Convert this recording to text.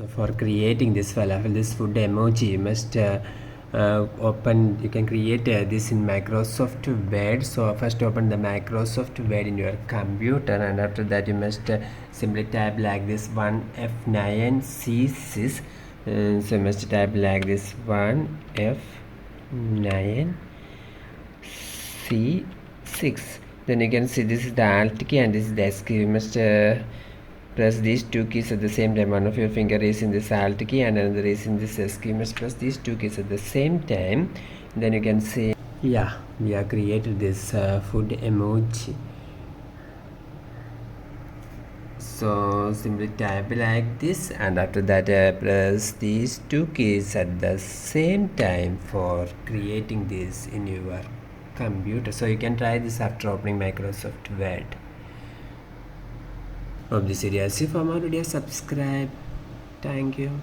So for creating this falafel, this food emoji, you must you can create this in Microsoft Word. So first open the Microsoft Word in your computer, and after that you must simply type like this 1F9C6. So you must type like this 1F9C6. Then you can see this is the Alt key and this is the S key. You must press these two keys at the same time. One of your finger is in this Alt key and another is in this S key. You must press these two keys at the same time. Then you can see, yeah, we have created this food emoji. So simply type like this, and after that press these two keys at the same time for creating this in your computer. So you can try this after opening Microsoft Word. Hope this video is useful. For more videos, subscribe. Thank you.